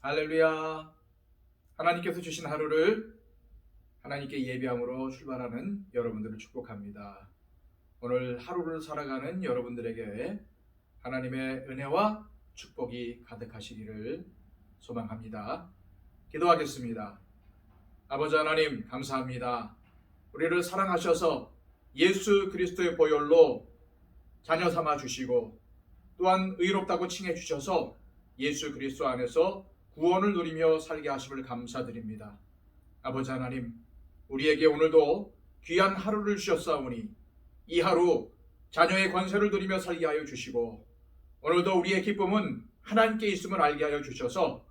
할렐루야. 하나님께서 주신 하루를 하나님께 예배함으로 출발하는 여러분들을 축복합니다. 오늘 하루를 살아가는 여러분들에게 하나님의 은혜와 축복이 가득하시기를 소망합니다. 기도하겠습니다. 아버지 하나님, 감사합니다. 우리를 사랑하셔서 예수 그리스도의 보혈로 자녀 삼아 주시고 또한 의롭다고 칭해 주셔서 예수 그리스도 안에서 구원을 누리며 살게 하심을 감사드립니다. 아버지 하나님, 우리에게 오늘도 귀한 하루를 주셨사오니 이 하루 자녀의 권세를 누리며 살게 하여 주시고 오늘도 우리의 기쁨은 하나님께 있음을 알게 하여 주셔서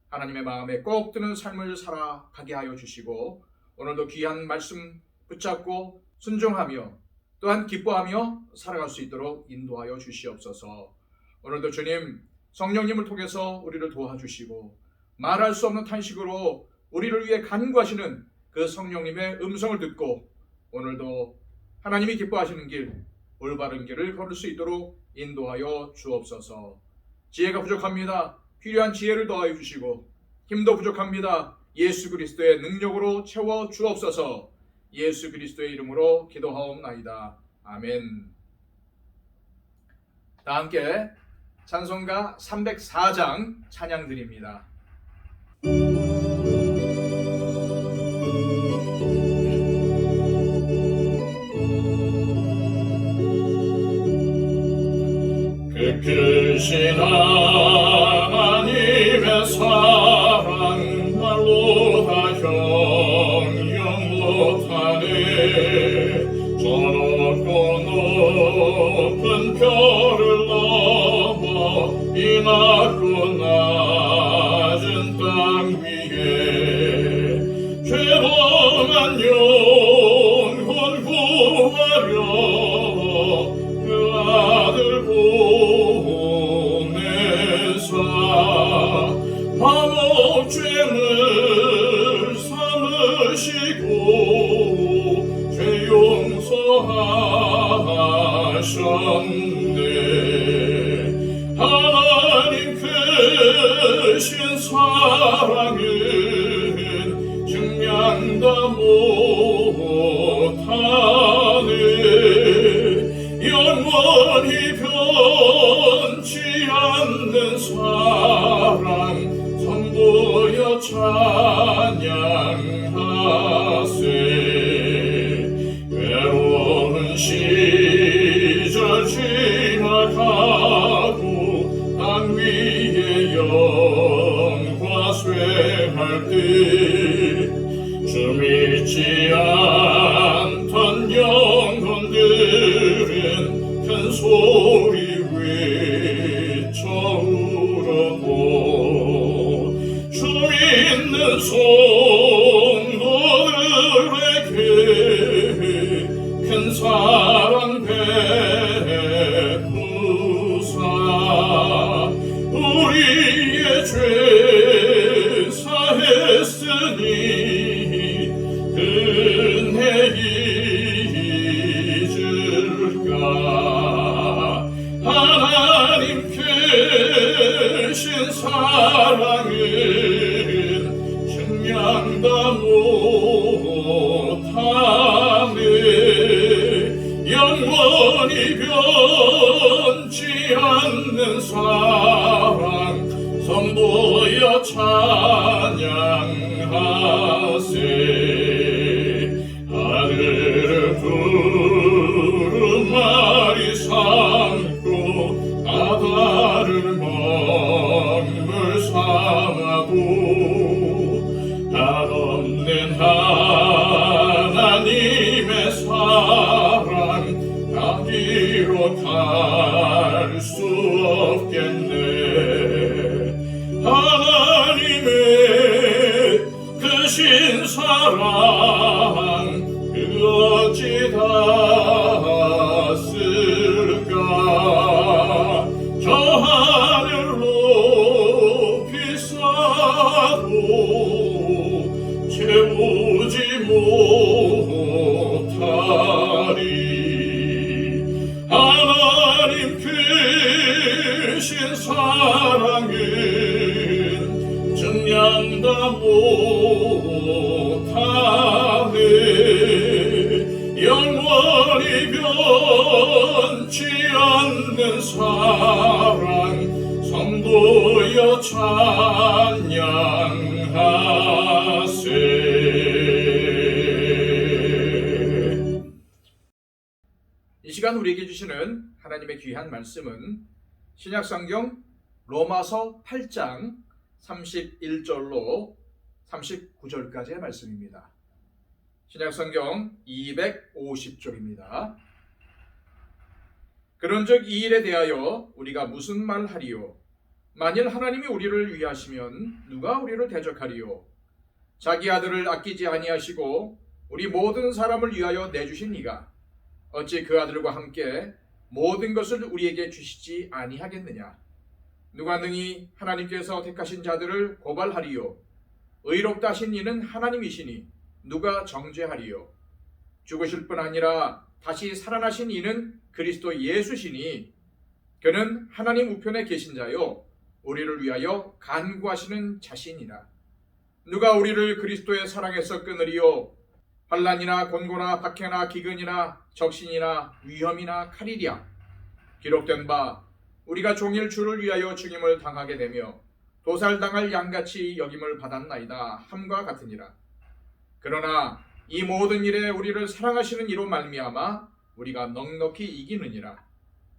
하나님의 마음에 꼭 드는 삶을 살아가게 하여 주시고 오늘도 귀한 말씀 붙잡고 순종하며 또한 기뻐하며 살아갈 수 있도록 인도하여 주시옵소서. 오늘도 주님 성령님을 통해서 우리를 도와주시고 말할 수 없는 탄식으로 우리를 위해 간구하시는 그 성령님의 음성을 듣고 오늘도 하나님이 기뻐하시는 길, 올바른 길을 걸을 수 있도록 인도하여 주옵소서. 지혜가 부족합니다. 필요한 지혜를 더하여 주시고 힘도 부족합니다. 예수 그리스도의 능력으로 채워 주옵소서. 예수 그리스도의 이름으로 기도하옵나이다. 아멘. 다 함께 찬송가 304장 찬양 드립니다. 그 크신 하나님의 사랑 말로 다 형용 못하네. 저 높고 높은 별을 넘어 이 낮고 낮은 땅 위에 죄범한 영혼 구하려 그 아들 보내사 감옥 죄를 삼으시고 죄 용서하셨네. 하나님 크신 사랑은 증명다 못하네. 영원히 변치 않는 사랑 성도여 찬양하세. 외로운 시절 지나가고 땅 위에 영화 쇠할 때 주 믿지 않던 영혼들은 큰 소리 외쳐 울어도 주 믿는 성도들에게 큰 사랑 베푸사 우리의 죄 사했으니 은혜 잊을까. 하나님 크신 사랑은 증명다 못하네. 영원히 변치 않는 사랑 성도여 찬양하세. 하늘을 구름만이 삼고 바다를 먹물 삼아도 한없는 하나님의 사랑 가기로 갈 수 없겠네. 하나님의 크신 사랑 그 어찌 닿았을까. 저 하늘 높이 쌓아도 채우지 못하리. 하나님 크신 사랑은 감당 못하네. 영원히 변치 않는 사랑 성도여 찬양하세. 이 시간 우리에게 주시는 하나님의 귀한 말씀은 신약성경 로마서 8장 31절로 39절까지의 말씀입니다. 신약성경 250쪽입니다. 그런즉 이 일에 대하여 우리가 무슨 말하리요? 만일 하나님이 우리를 위하시면 누가 우리를 대적하리요? 자기 아들을 아끼지 아니하시고 우리 모든 사람을 위하여 내주신 이가 어찌 그 아들과 함께 모든 것을 우리에게 주시지 아니하겠느냐? 누가 능히 하나님께서 택하신 자들을 고발하리요? 의롭다 하신 이는 하나님이시니 누가 정죄하리요? 죽으실 뿐 아니라 다시 살아나신 이는 그리스도 예수시니 그는 하나님 우편에 계신 자요 우리를 위하여 간구하시는 자신이라. 누가 우리를 그리스도의 사랑에서 끊으리요? 환난이나 곤고나 박해나 기근이나 적신이나 위험이나 칼이랴. 기록된 바 우리가 종일 주를 위하여 죽임을 당하게 되며 도살당할 양같이 여김을 받았나이다 함과 같으니라. 그러나 이 모든 일에 우리를 사랑하시는 이로 말미암아 우리가 넉넉히 이기느니라.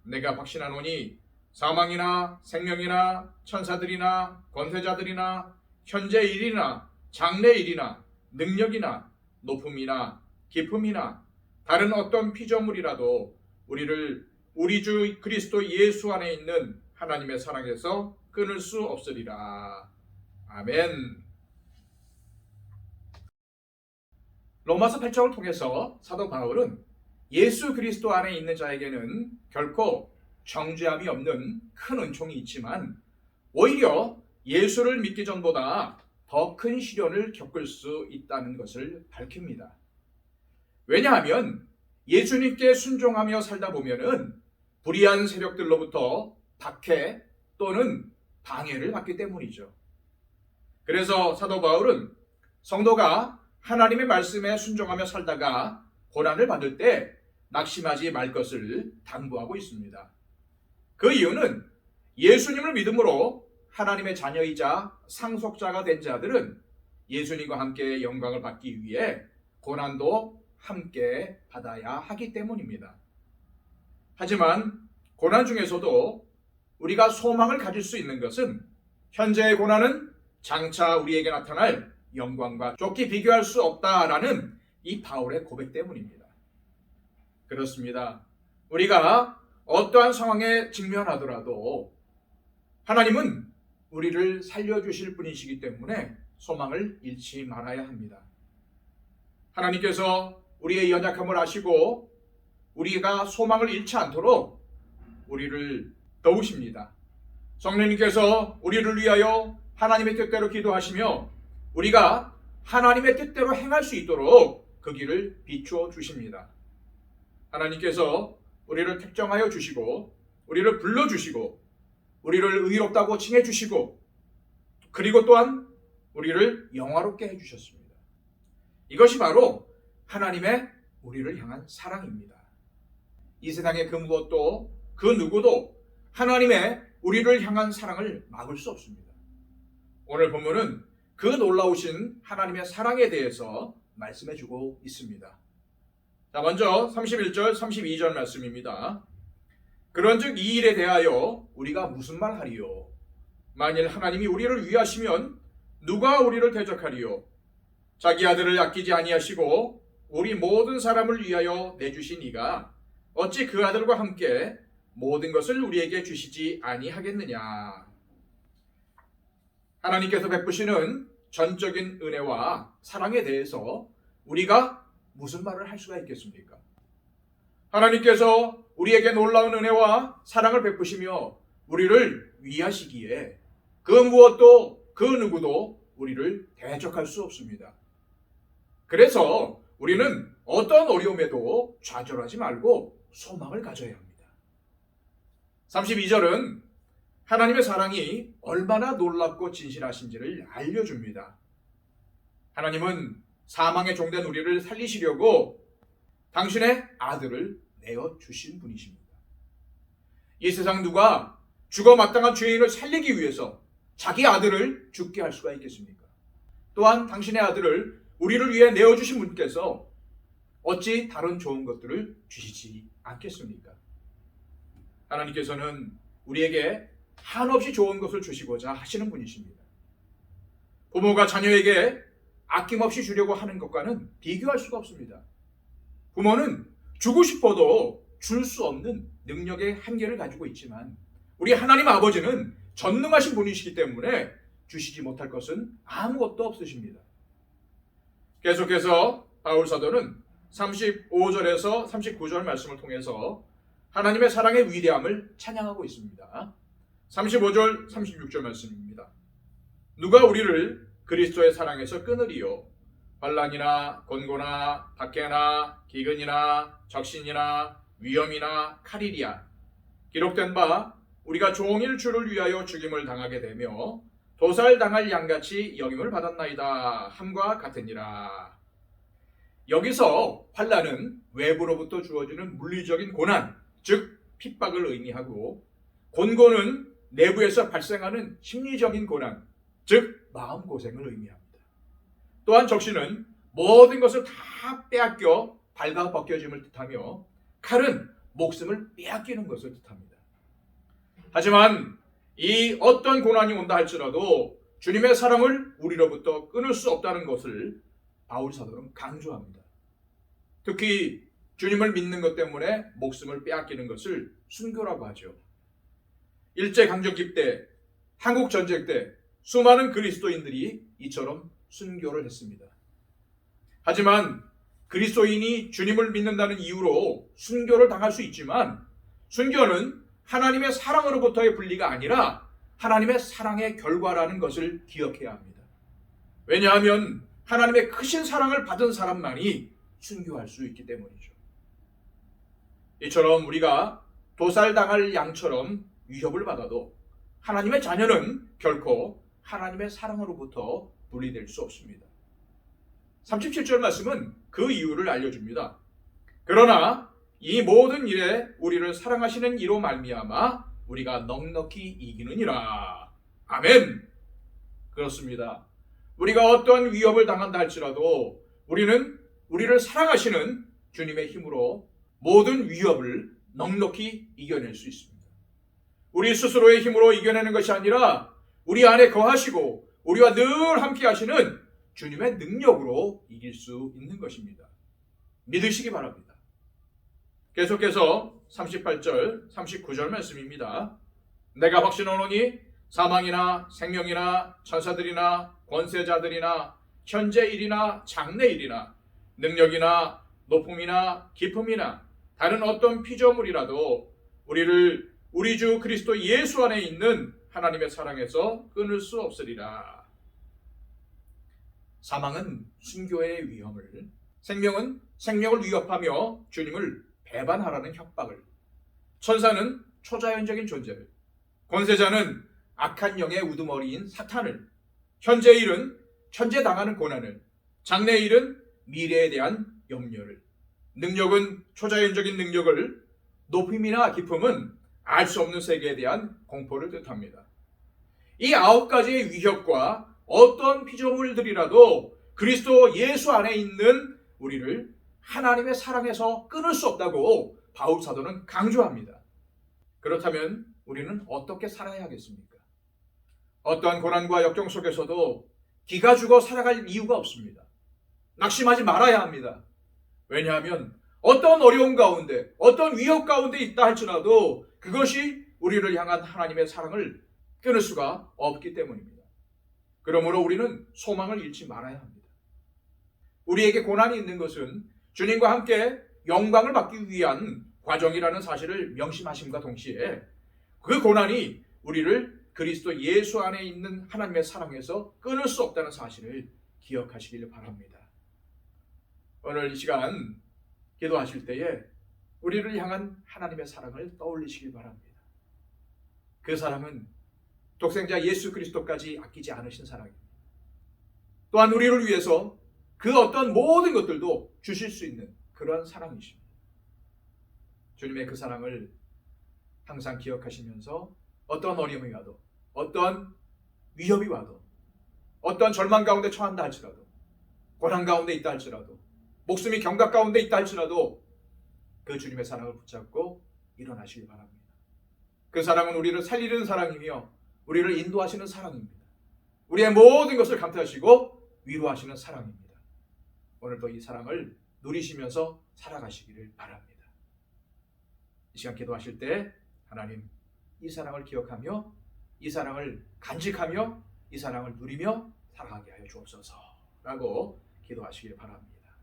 내가 확신하노니 사망이나 생명이나 천사들이나 권세자들이나 현재 일이나 장래 일이나 능력이나 높음이나 깊음이나 다른 어떤 피조물이라도 우리를 우리 주 그리스도 예수 안에 있는 하나님의 사랑에서 끊을 수 없으리라. 아멘. 로마서 8장을 통해서 사도 바울은 예수 그리스도 안에 있는 자에게는 결코 정죄함이 없는 큰 은총이 있지만 오히려 예수를 믿기 전보다 더 큰 시련을 겪을 수 있다는 것을 밝힙니다. 왜냐하면 예수님께 순종하며 살다 보면은 불의한 세력들로부터 박해 또는 방해를 받기 때문이죠. 그래서 사도 바울은 성도가 하나님의 말씀에 순종하며 살다가 고난을 받을 때 낙심하지 말 것을 당부하고 있습니다. 그 이유는 예수님을 믿음으로 하나님의 자녀이자 상속자가 된 자들은 예수님과 함께 영광을 받기 위해 고난도 함께 받아야 하기 때문입니다. 하지만 고난 중에서도 우리가 소망을 가질 수 있는 것은 현재의 고난은 장차 우리에게 나타날 영광과 좋게 비교할 수 없다라는 이 바울의 고백 때문입니다. 그렇습니다. 우리가 어떠한 상황에 직면하더라도 하나님은 우리를 살려주실 분이시기 때문에 소망을 잃지 말아야 합니다. 하나님께서 우리의 연약함을 아시고 우리가 소망을 잃지 않도록 우리를 도우십니다. 성령님께서 우리를 위하여 하나님의 뜻대로 기도하시며 우리가 하나님의 뜻대로 행할 수 있도록 그 길을 비추어 주십니다. 하나님께서 우리를 택정하여 주시고 우리를 불러주시고 우리를 의롭다고 칭해 주시고 그리고 또한 우리를 영화롭게 해주셨습니다. 이것이 바로 하나님의 우리를 향한 사랑입니다. 이 세상의 그 무엇도 그 누구도 하나님의 우리를 향한 사랑을 막을 수 없습니다. 오늘 본문은 그 놀라우신 하나님의 사랑에 대해서 말씀해 주고 있습니다. 자, 먼저 31절 32절 말씀입니다. 그런즉 이 일에 대하여 우리가 무슨 말하리요? 만일 하나님이 우리를 위하시면 누가 우리를 대적하리요? 자기 아들을 아끼지 아니하시고 우리 모든 사람을 위하여 내주신 이가 어찌 그 아들과 함께 모든 것을 우리에게 주시지 아니하겠느냐? 하나님께서 베푸시는 전적인 은혜와 사랑에 대해서 우리가 무슨 말을 할 수가 있겠습니까? 하나님께서 우리에게 놀라운 은혜와 사랑을 베푸시며 우리를 위하시기에 그 무엇도 그 누구도 우리를 대적할 수 없습니다. 그래서 우리는 어떤 어려움에도 좌절하지 말고 소망을 가져야 합니다. 32절은 하나님의 사랑이 얼마나 놀랍고 진실하신지를 알려줍니다. 하나님은 사망의 종된 우리를 살리시려고 당신의 아들을 내어주신 분이십니다. 이 세상 누가 죽어 마땅한 죄인을 살리기 위해서 자기 아들을 죽게 할 수가 있겠습니까? 또한 당신의 아들을 우리를 위해 내어주신 분께서 어찌 다른 좋은 것들을 주시지 않겠습니까? 하나님께서는 우리에게 한없이 좋은 것을 주시고자 하시는 분이십니다. 부모가 자녀에게 아낌없이 주려고 하는 것과는 비교할 수가 없습니다. 부모는 주고 싶어도 줄 수 없는 능력의 한계를 가지고 있지만 우리 하나님 아버지는 전능하신 분이시기 때문에 주시지 못할 것은 아무것도 없으십니다. 계속해서 바울 사도는 35절에서 39절 말씀을 통해서 하나님의 사랑의 위대함을 찬양하고 있습니다. 35절, 36절 말씀입니다. 누가 우리를 그리스도의 사랑에서 끊으리요? 환난이나 곤고나 박해나 기근이나 적신이나 위험이나 칼이리야. 기록된 바 우리가 종일 주를 위하여 죽임을 당하게 되며 도살당할 양같이 여김을 받았나이다 함과 같으니라. 여기서 환난은 외부로부터 주어지는 물리적인 고난, 즉 핍박을 의미하고, 곤고는 내부에서 발생하는 심리적인 고난, 즉 마음고생을 의미합니다. 또한 적신은 모든 것을 다 빼앗겨 발가 벗겨짐을 뜻하며, 칼은 목숨을 빼앗기는 것을 뜻합니다. 하지만 이 어떤 고난이 온다 할지라도 주님의 사랑을 우리로부터 끊을 수 없다는 것을 바울 사도는 강조합니다. 특히 주님을 믿는 것 때문에 목숨을 빼앗기는 것을 순교라고 하죠. 일제강점기 때, 한국전쟁 때 수많은 그리스도인들이 이처럼 순교를 했습니다. 하지만 그리스도인이 주님을 믿는다는 이유로 순교를 당할 수 있지만, 순교는 하나님의 사랑으로부터의 분리가 아니라 하나님의 사랑의 결과라는 것을 기억해야 합니다. 왜냐하면 하나님의 크신 사랑을 받은 사람만이 순교할 수 있기 때문이죠. 이처럼 우리가 도살당할 양처럼 위협을 받아도 하나님의 자녀는 결코 하나님의 사랑으로부터 분리될 수 없습니다. 37절 말씀은 그 이유를 알려줍니다. 그러나 이 모든 일에 우리를 사랑하시는 이로 말미암아 우리가 넉넉히 이기느니라. 아멘. 그렇습니다. 우리가 어떤 위협을 당한다 할지라도 우리는 우리를 사랑하시는 주님의 힘으로 모든 위협을 넉넉히 이겨낼 수 있습니다. 우리 스스로의 힘으로 이겨내는 것이 아니라 우리 안에 거하시고 우리와 늘 함께 하시는 주님의 능력으로 이길 수 있는 것입니다. 믿으시기 바랍니다. 계속해서 38절, 39절 말씀입니다. 내가 확신하노니 사망이나 생명이나 천사들이나 권세자들이나 현재 일이나 장래 일이나 능력이나 높음이나 깊음이나 다른 어떤 피조물이라도 우리를 우리 주 그리스도 예수 안에 있는 하나님의 사랑에서 끊을 수 없으리라. 사망은 순교의 위험을, 생명은 생명을 위협하며 주님을 배반하라는 협박을, 천사는 초자연적인 존재를, 권세자는 악한 영의 우두머리인 사탄을, 현재 일은 현재당하는 고난을, 장래 일은 미래에 대한 염려를, 능력은 초자연적인 능력을, 높임이나 깊음은 알 수 없는 세계에 대한 공포를 뜻합니다. 이 9가지의 위협과 어떤 피조물들이라도 그리스도 예수 안에 있는 우리를 하나님의 사랑에서 끊을 수 없다고 바울 사도는 강조합니다. 그렇다면 우리는 어떻게 살아야 하겠습니까? 어떠한 고난과 역경 속에서도 기가 죽어 살아갈 이유가 없습니다. 낙심하지 말아야 합니다. 왜냐하면 어떤 어려움 가운데, 어떤 위협 가운데 있다 할지라도 그것이 우리를 향한 하나님의 사랑을 끊을 수가 없기 때문입니다. 그러므로 우리는 소망을 잃지 말아야 합니다. 우리에게 고난이 있는 것은 주님과 함께 영광을 받기 위한 과정이라는 사실을 명심하심과 동시에 그 고난이 우리를 그리스도 예수 안에 있는 하나님의 사랑에서 끊을 수 없다는 사실을 기억하시길 바랍니다. 오늘 이 시간 기도하실 때에 우리를 향한 하나님의 사랑을 떠올리시길 바랍니다. 그 사랑은 독생자 예수 그리스도까지 아끼지 않으신 사랑입니다. 또한 우리를 위해서 그 어떤 모든 것들도 주실 수 있는 그런 사랑이십니다. 주님의 그 사랑을 항상 기억하시면서 어떤 어려움이 와도, 어떤 위협이 와도, 어떤 절망 가운데 처한다 할지라도, 고난 가운데 있다 할지라도, 목숨이 경각 가운데 있다 할지라도 그 주님의 사랑을 붙잡고 일어나시기 바랍니다. 그 사랑은 우리를 살리는 사랑이며 우리를 인도하시는 사랑입니다. 우리의 모든 것을 감퇴하시고 위로하시는 사랑입니다. 오늘도 이 사랑을 누리시면서 살아가시기를 바랍니다. 이 시간 기도하실 때 하나님, 이 사랑을 기억하며 이 사랑을 간직하며 이 사랑을 누리며 살아가게 하여 주옵소서 라고 기도하시길 바랍니다.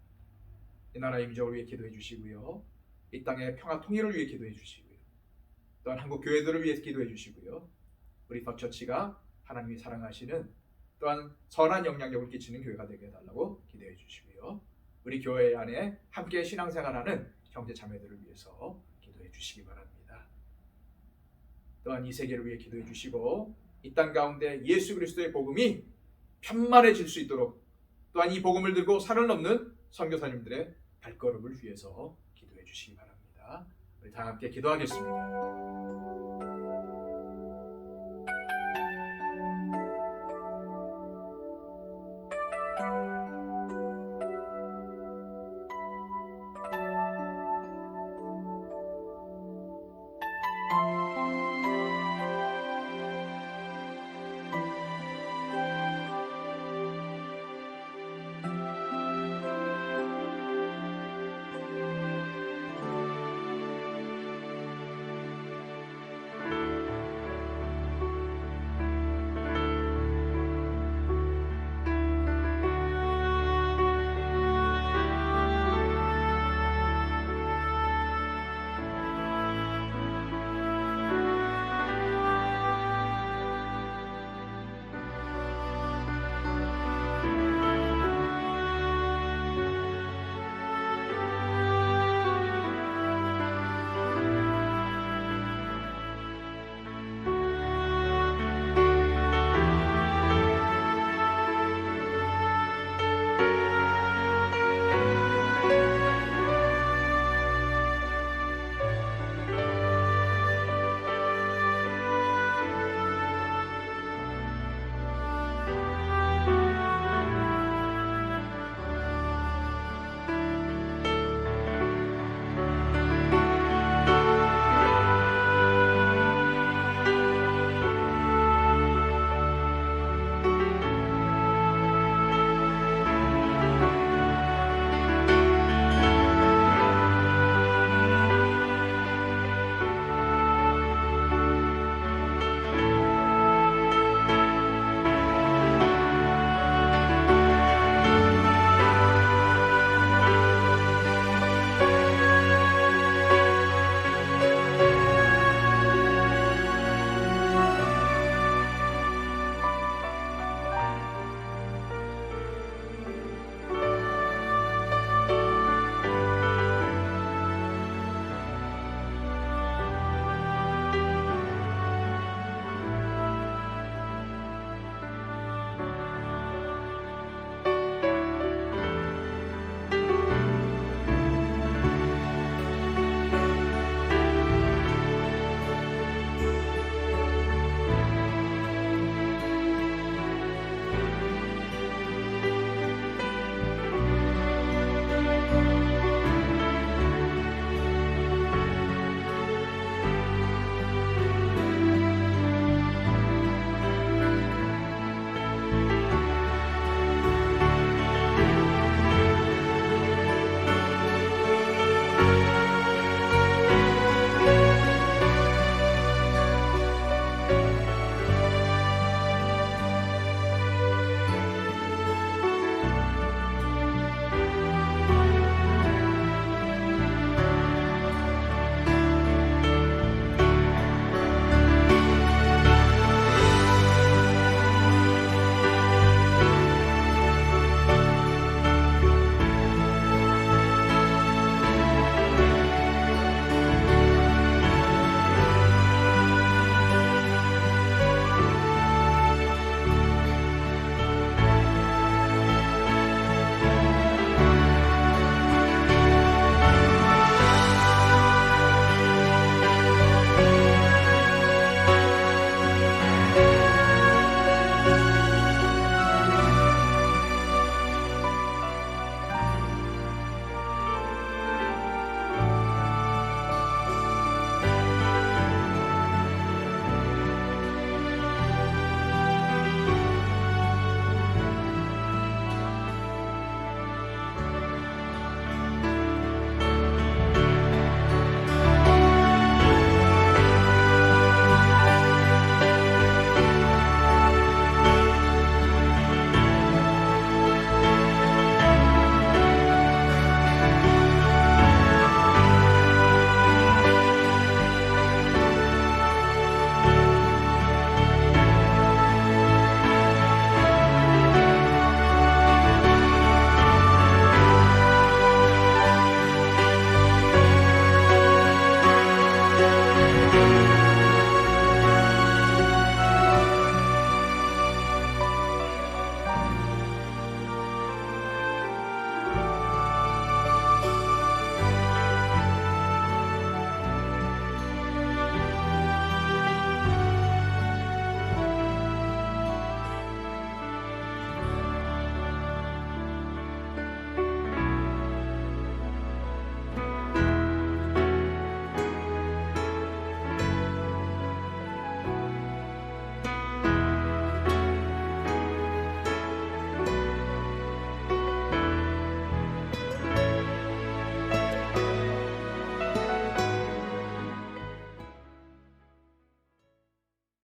이 나라의 임적을 위해 기도해 주시고요, 이 땅의 평화 통일을 위해 기도해 주시고요, 또한 한국 교회들을 위해 기도해 주시고요, 우리 더처치가 하나님이 사랑하시는 또한 선한 영향력을 끼치는 교회가 되게 해달라고 기도해 주시고요, 우리 교회 안에 함께 신앙생활하는 형제 자매들을 위해서 기도해 주시기 바랍니다. 또한 이 세계를 위해 기도해 주시고 이 땅 가운데 예수 그리스도의 복음이 편만해질 수 있도록, 또한 이 복음을 들고 산을 넘는 선교사님들의 발걸음을 위해서 기도해 주시기 바랍니다. 우리 다 함께 기도하겠습니다.